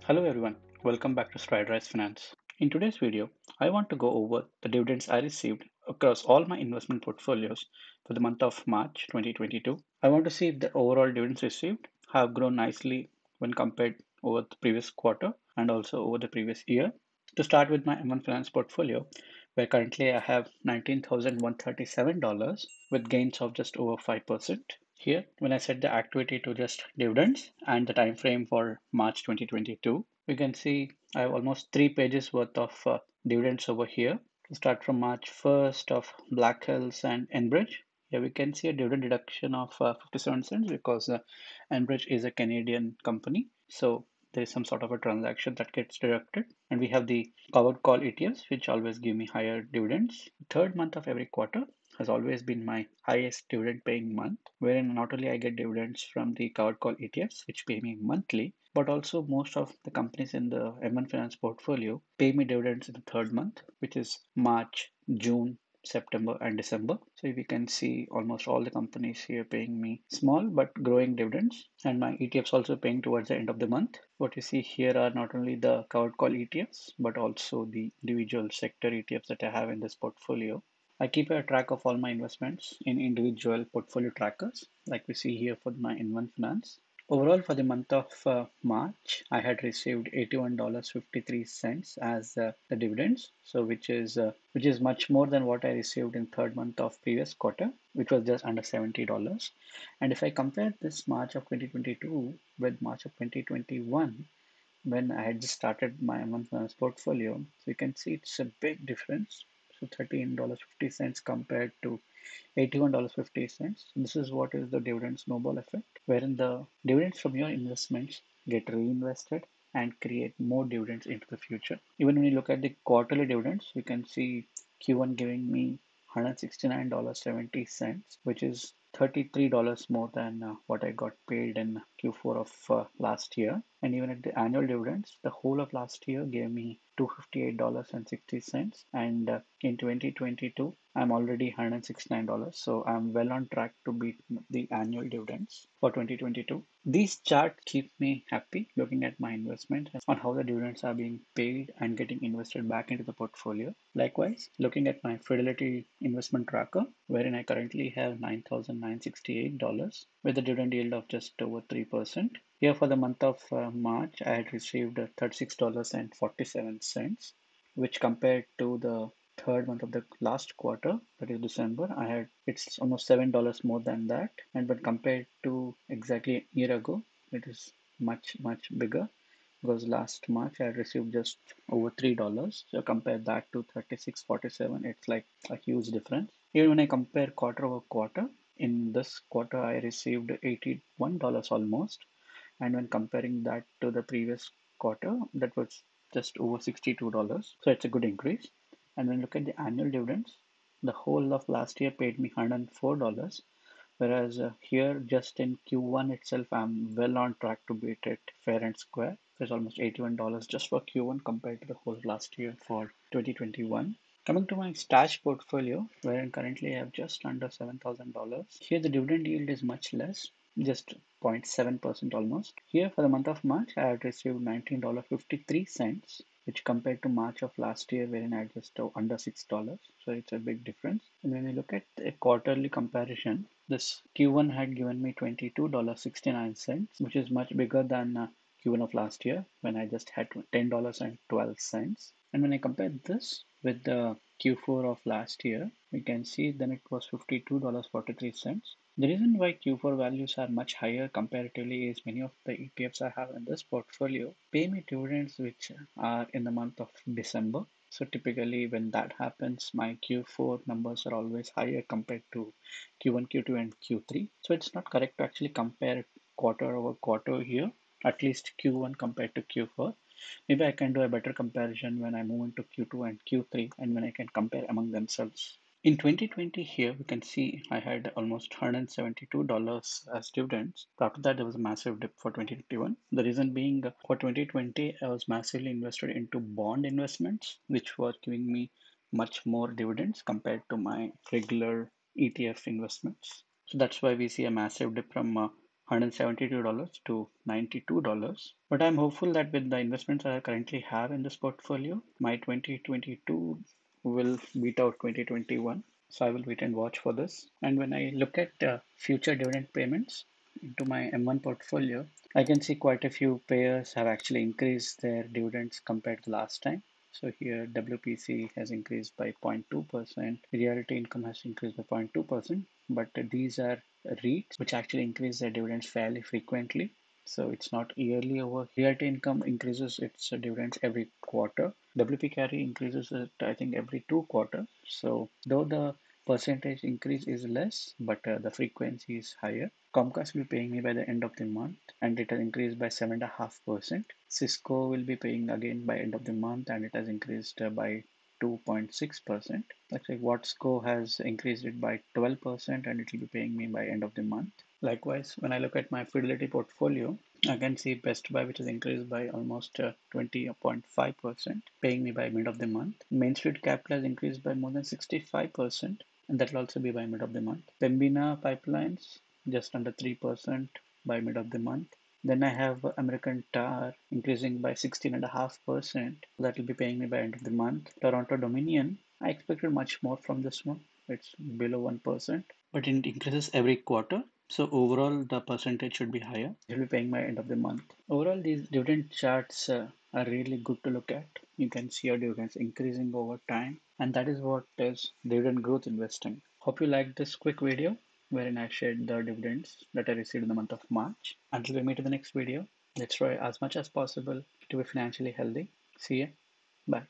Hello everyone, welcome back to Fundrise Finance. In today's video, I want to go over the dividends I received across all my investment portfolios for the month of March 2022. I want to see if the overall dividends received have grown nicely when compared over the previous quarter and also over the previous year. To start with my M1 Finance portfolio, where currently I have $19,137 with gains of just over 5%. Here, when I set the activity to just dividends and the time frame for March 2022, we can see I have almost 3 pages worth of dividends over here. To start from March 1st of Black Hills and Enbridge, here we can see a dividend deduction of 57 cents because Enbridge is a Canadian company. So there is some sort of a transaction that gets deducted. And we have the covered call ETFs, which always give me higher dividends. Third month of every quarter has always been my highest dividend paying month, wherein not only I get dividends from the covered call ETFs, which pay me monthly, but also most of the companies in the M1 Finance portfolio pay me dividends in the third month, which is March, June, September, and December. So we can see almost all the companies here paying me small but growing dividends, and my ETFs also paying towards the end of the month. What you see here are not only the covered call ETFs, but also the individual sector ETFs that I have in this portfolio. I keep a track of all my investments in individual portfolio trackers, like we see here for my M1 Finance. Overall, for the month of March, I had received $81.53 as the dividends, so which is much more than what I received in third month of previous quarter, which was just under $70. And if I compare this March of 2022 with March of 2021, when I had just started my month finance portfolio, so you can see it's a big difference. So $13.50 compared to $81.50. This is what is the dividend snowball effect, wherein the dividends from your investments get reinvested and create more dividends into the future. Even when you look at the quarterly dividends, you can see Q1 giving me $169.70, which is $33 more than what I got paid in Q4 of last year. And even at the annual dividends, the whole of last year gave me $258.60. And in 2022, I'm already $169. So I'm well on track to beat the annual dividends for 2022. These charts keep me happy looking at my investment on how the dividends are being paid and getting invested back into the portfolio. Likewise, looking at my Fidelity investment tracker, wherein I currently have $9,968 with a dividend yield of just over 3%. Here for the month of March, I had received $36.47, which compared to the third month of the last quarter, that is December, it's almost $7 more than that. And when compared to exactly a year ago, it is much bigger because last March I had received just over $3. So compare that to 36.47, it's like a huge difference. Even when I compare quarter over quarter, in this quarter I received $81 almost, and when comparing that to the previous quarter, that was just over $62. So it's a good increase. And when you look at the annual dividends, the whole of last year paid me $104, whereas here just in Q1 itself, I'm well on track to beat it fair and square. There's almost $81 just for Q1 compared to the whole last year for 2021. Coming to my stash portfolio, wherein currently I have just under $7,000. Here the dividend yield is much less, just 0.7% almost. Here for the month of March, I had received $19.53, which compared to March of last year, wherein I had just under $6. So it's a big difference. And when you look at a quarterly comparison, this Q1 had given me $22.69, which is much bigger than Q1 of last year when I just had $10.12. And when I compare this with the Q4 of last year, we can see then it was $52.43. The reason why Q4 values are much higher comparatively is many of the ETFs I have in this portfolio pay me dividends which are in the month of December. So typically when that happens, my Q4 numbers are always higher compared to Q1, Q2, and Q3. So it's not correct to actually compare quarter over quarter here, at least Q1 compared to Q4. Maybe I can do a better comparison when I move into Q2 and Q3 and when I can compare among themselves. In 2020 here, we can see I had almost $172 as dividends. After that, there was a massive dip for 2021. The reason being for 2020, I was massively invested into bond investments, which were giving me much more dividends compared to my regular ETF investments. So that's why we see a massive dip from $172 to $92. But I'm hopeful that with the investments I currently have in this portfolio, my 2022 will beat out 2021. So I will wait and watch for this. And when I look at future dividend payments into my M1 portfolio, I can see quite a few payers have actually increased their dividends compared to last time. So here WPC has increased by 0.2%, Realty Income has increased by 0.2%, but these are REITs which actually increase their dividends fairly frequently. So it's not yearly over. Realty Income increases its dividends every quarter. WP Carry increases it, I think, every 2 quarters. So though the percentage increase is less, but the frequency is higher. Comcast will be paying me by the end of the month, and it has increased by 7.5%. Cisco will be paying again by end of the month, and it has increased by 2.6%. Actually, Watsco has increased it by 12%, and it will be paying me by end of the month. Likewise, when I look at my Fidelity portfolio, I can see Best Buy, which has increased by almost 20.5%, paying me by mid of the month. Main Street Capital has increased by more than 65%, and that will also be by mid of the month. Pembina Pipelines, just under 3% by mid of the month. Then I have American Tar increasing by 16.5%. That will be paying me by end of the month. Toronto Dominion, I expected much more from this one. It's below 1%, but it increases every quarter. So overall, the percentage should be higher. It will be paying by end of the month. Overall, these dividend charts are really good to look at. You can see your dividends increasing over time, and that is what is dividend growth investing. Hope you liked this quick video wherein I shared the dividends that I received in the month of March. Until we meet in the next video, let's try as much as possible to be financially healthy. See ya. Bye.